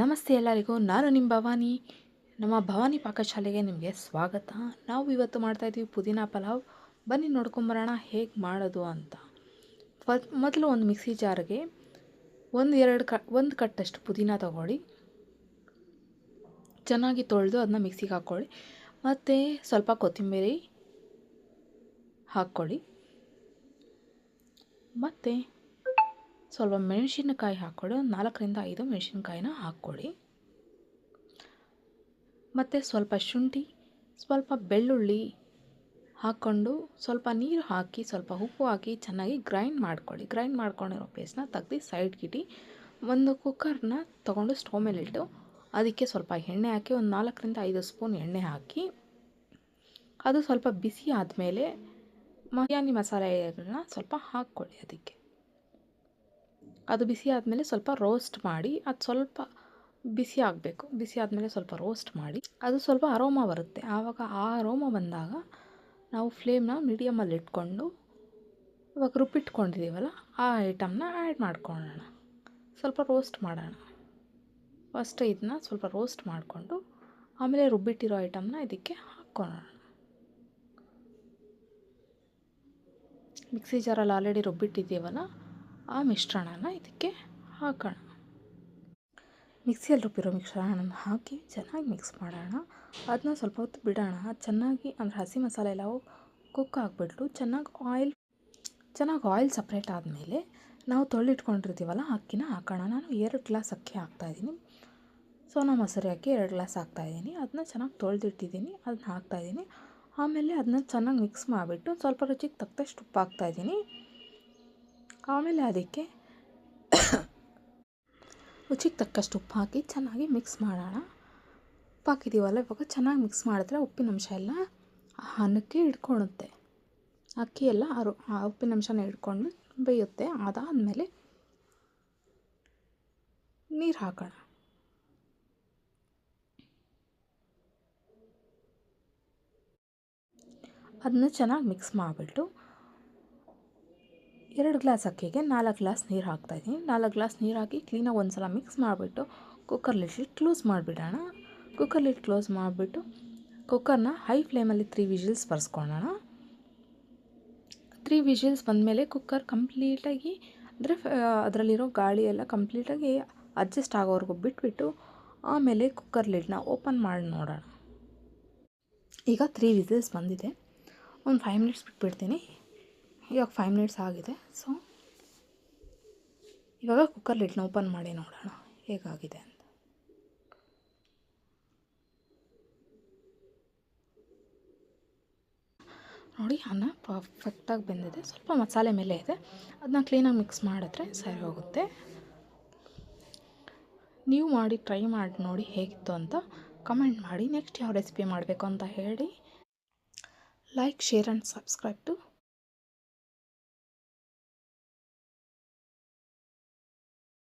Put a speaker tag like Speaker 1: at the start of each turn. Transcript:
Speaker 1: ನಮಸ್ತೆ ಎಲ್ಲರಿಗೂ, ನಾನು ನಿಮ್ಮ ಭವಾನಿ. ನಮ್ಮ ಭವಾನಿ ಪಾಕಶಾಲೆಗೆ ನಿಮಗೆ ಸ್ವಾಗತ. ನಾವು ಇವತ್ತು ಮಾಡ್ತಾಯಿದ್ದೀವಿ ಪುದೀನ ಪಲಾವ್. ಬನ್ನಿ ನೋಡ್ಕೊಂಬರೋಣ ಹೇಗೆ ಮಾಡೋದು ಅಂತ. ಮೊದಲು ಒಂದು ಮಿಕ್ಸಿ ಜಾರ್ಗೆ ಒಂದು ಕಟ್ಟಷ್ಟು ಪುದೀನ ತಗೊಳ್ಳಿ. ಚೆನ್ನಾಗಿ ತೊಳೆದು ಅದನ್ನ ಮಿಕ್ಸಿಗೆ ಹಾಕ್ಕೊಳ್ಳಿ. ಮತ್ತು ಸ್ವಲ್ಪ ಕೊತ್ತಂಬರಿ ಹಾಕ್ಕೊಳ್ಳಿ. ಮತ್ತು ಸ್ವಲ್ಪ ಮೆಣಸಿನಕಾಯಿ ಹಾಕ್ಕೊಳ್ಳಿ. ಒಂದು 4ರಿಂದ 5 ಮೆಣಸಿನಕಾಯಿನ ಹಾಕ್ಕೊಳ್ಳಿ. ಮತ್ತು ಸ್ವಲ್ಪ ಶುಂಠಿ, ಸ್ವಲ್ಪ ಬೆಳ್ಳುಳ್ಳಿ ಹಾಕ್ಕೊಂಡು ಸ್ವಲ್ಪ ನೀರು ಹಾಕಿ ಸ್ವಲ್ಪ ಉಪ್ಪು ಹಾಕಿ ಚೆನ್ನಾಗಿ ಗ್ರೈಂಡ್ ಮಾಡ್ಕೊಳ್ಳಿ. ಗ್ರೈಂಡ್ ಮಾಡ್ಕೊಂಡಿರೋ ಪೇಸ್ಟ್ನ ತೆಗ್ದು ಸೈಡ್ಗಿಟ್ಟು ಒಂದು ಕುಕ್ಕರ್ನ ತೊಗೊಂಡು ಸ್ಟವ್ ಮೇಲಿಟ್ಟು ಅದಕ್ಕೆ ಸ್ವಲ್ಪ ಎಣ್ಣೆ ಹಾಕಿ ಒಂದು 4ರಿಂದ 5 ಸ್ಪೂನ್ ಎಣ್ಣೆ ಹಾಕಿ ಅದು ಸ್ವಲ್ಪ ಬಿಸಿ ಆದಮೇಲೆ ಬಿರಿಯಾನಿ ಮಸಾಲೆಗಳನ್ನ ಸ್ವಲ್ಪ ಹಾಕ್ಕೊಳ್ಳಿ. ಅದಕ್ಕೆ ಅದು ಬಿಸಿ ಆದಮೇಲೆ ಸ್ವಲ್ಪ ರೋಸ್ಟ್ ಮಾಡಿ ಅದು ಸ್ವಲ್ಪ ಬಿಸಿ ಆಗಬೇಕು. ಬಿಸಿ ಆದಮೇಲೆ ಸ್ವಲ್ಪ ರೋಸ್ಟ್ ಮಾಡಿ ಅದು ಸ್ವಲ್ಪ ಅರೋಮಾ ಬರುತ್ತೆ. ಆವಾಗ ಆ ಅರೋಮಾ ಬಂದಾಗ ನಾವು ಫ್ಲೇಮ್ನ ಮೀಡಿಯಮಲ್ಲಿ ಇಟ್ಕೊಂಡು ಇವಾಗ ರುಬ್ಬಿಟ್ಕೊಂಡಿದ್ದೀವಲ್ಲ ಆ ಐಟಮ್ನ ಆ್ಯಡ್ ಮಾಡ್ಕೊಳ್ಳೋಣ. ಸ್ವಲ್ಪ ರೋಸ್ಟ್ ಮಾಡೋಣ. ಫಸ್ಟ್ ಇದನ್ನ ಸ್ವಲ್ಪ ರೋಸ್ಟ್ ಮಾಡಿಕೊಂಡು ಆಮೇಲೆ ರುಬ್ಬಿಟ್ಟಿರೋ ಐಟಮ್ನ ಇದಕ್ಕೆ ಹಾಕ್ಕೊಳ್ಳೋಣ. ಮಿಕ್ಸಿ ಜಾರಲ್ಲಿ ಆಲ್ರೆಡಿ ರುಬ್ಬಿಟ್ಟಿದ್ದೀವಲ್ಲ ಆ ಮಿಶ್ರಣನ ಇದಕ್ಕೆ ಹಾಕೋಣ. ಮಿಕ್ಸಿಯಲ್ಲಿ ರುಬ್ಬಿರೋ ಮಿಶ್ರಣನ ಹಾಕಿ ಚೆನ್ನಾಗಿ ಮಿಕ್ಸ್ ಮಾಡೋಣ. ಅದನ್ನ ಸ್ವಲ್ಪ ಹೊತ್ತು ಬಿಡೋಣ. ಅದು ಚೆನ್ನಾಗಿ ಅಂದರೆ ಹಸಿ ಮಸಾಲೆ ಎಲ್ಲ ಕುಕ್ ಆಗಿಬಿಟ್ಟು ಚೆನ್ನಾಗಿ ಆಯಿಲ್ ಸಪ್ರೇಟ್ ಆದಮೇಲೆ ನಾವು ತೊಳೆದಿಟ್ಕೊಂಡಿರ್ತೀವಲ್ಲ ಅಕ್ಕಿನ ಹಾಕೋಣ. ನಾನು 2 ಗ್ಲಾಸ್ ಅಕ್ಕಿ ಹಾಕ್ತಾಯಿದ್ದೀನಿ. ಸೋನಾ ಮಸೂರಿ ಅಕ್ಕಿ 2 ಗ್ಲಾಸ್ ಹಾಕ್ತಾಯಿದ್ದೀನಿ. ಅದನ್ನ ಚೆನ್ನಾಗಿ ತೊಳೆದಿಟ್ಟಿದ್ದೀನಿ, ಅದನ್ನ ಹಾಕ್ತಾಯಿದ್ದೀನಿ. ಆಮೇಲೆ ಅದನ್ನ ಚೆನ್ನಾಗಿ ಮಿಕ್ಸ್ ಮಾಡಿಬಿಟ್ಟು ಸ್ವಲ್ಪ ರುಚಿಗೆ ತಕ್ಕಷ್ಟು ಉಪ್ಪು ಹಾಕ್ತಾಯಿದ್ದೀನಿ. ಆಮೇಲೆ ಅದಕ್ಕೆ ರುಚಿಗೆ ತಕ್ಕಷ್ಟು ಉಪ್ಪು ಹಾಕಿ ಚೆನ್ನಾಗಿ ಮಿಕ್ಸ್ ಮಾಡೋಣ. ಉಪ್ಪು ಹಾಕಿದ್ದೀವಲ್ಲ, ಇವಾಗ ಚೆನ್ನಾಗಿ ಮಿಕ್ಸ್ ಮಾಡಿದ್ರೆ ಉಪ್ಪಿನ ಅಂಶ ಎಲ್ಲ ಅನ್ನಕ್ಕೆ ಹಿಡ್ಕೊಳುತ್ತೆ. ಅಕ್ಕಿ ಎಲ್ಲ ಆ ಉಪ್ಪಿನ ಅಂಶನ ಹಿಡ್ಕೊಂಡು ಬೇಯುತ್ತೆ. ಅದಾದಮೇಲೆ ನೀರು ಹಾಕೋಣ. ಅದನ್ನ ಚೆನ್ನಾಗಿ ಮಿಕ್ಸ್ ಮಾಡಿಬಿಟ್ಟು 2 ಗ್ಲಾಸ್ ಅಕ್ಕಿಗೆ 4 ಗ್ಲಾಸ್ ನೀರು ಹಾಕ್ತಾಯಿದ್ದೀನಿ. 4 ಗ್ಲಾಸ್ ನೀರು ಹಾಕಿ ಕ್ಲೀನಾಗಿ ಒಂದು ಸಲ ಮಿಕ್ಸ್ ಮಾಡಿಬಿಟ್ಟು ಕುಕ್ಕರ್ ಲಿಡ್ ಕ್ಲೋಸ್ ಮಾಡಿಬಿಡೋಣ. ಕುಕ್ಕರ್ ಲಿಡ್ ಕ್ಲೋಸ್ ಮಾಡಿಬಿಟ್ಟು ಕುಕ್ಕರ್ನ ಹೈ ಫ್ಲೇಮಲ್ಲಿ 3 ವಿಷಲ್ಸ್ ಬರ್ಸ್ಕೊಳ್ಳೋಣ. 3 ವಿಷಲ್ಸ್ ಬಂದಮೇಲೆ ಕುಕ್ಕರ್ ಕಂಪ್ಲೀಟಾಗಿ ಅಂದರೆ ಅದರಲ್ಲಿರೋ ಗಾಳಿ ಎಲ್ಲ ಕಂಪ್ಲೀಟಾಗಿ ಅಡ್ಜಸ್ಟ್ ಆಗೋವರೆಗೂ ಬಿಟ್ಬಿಟ್ಟು ಆಮೇಲೆ ಕುಕ್ಕರ್ ಲಿಡ್ನ ಓಪನ್ ಮಾಡಿ ನೋಡೋಣ. ಈಗ 3 ವಿಷಲ್ಸ್ ಬಂದಿದೆ. ಒಂದು 5 ಮಿನಿಟ್ಸ್ ಬಿಟ್ಬಿಡ್ತೀನಿ. ಇವಾಗ 5 ಮಿನಿಟ್ಸ್ ಆಗಿದೆ. ಸೊ ಇವಾಗ ಕುಕ್ಕರ್ ಲಿಡ್ನ ಓಪನ್ ಮಾಡಿ ನೋಡೋಣ ಹೇಗಾಗಿದೆ ಅಂತ. ನೋಡಿ, ಅನ್ನ ಪರ್ಫೆಕ್ಟಾಗಿ ಬೆಂದಿದೆ. ಸ್ವಲ್ಪ ಮಸಾಲೆ ಮೇಲೆ ಇದೆ, ಅದನ್ನ ಕ್ಲೀನಾಗಿ ಮಿಕ್ಸ್ ಮಾಡಿದ್ರೆ ಸರಿ ಹೋಗುತ್ತೆ. ನೀವು ಟ್ರೈ ಮಾಡಿ ನೋಡಿ ಹೇಗಿತ್ತು ಅಂತ ಕಮೆಂಟ್ ಮಾಡಿ. ನೆಕ್ಸ್ಟ್ ಯಾವ ರೆಸಿಪಿ ಮಾಡಬೇಕು ಅಂತ ಹೇಳಿ. Like, share and subscribe to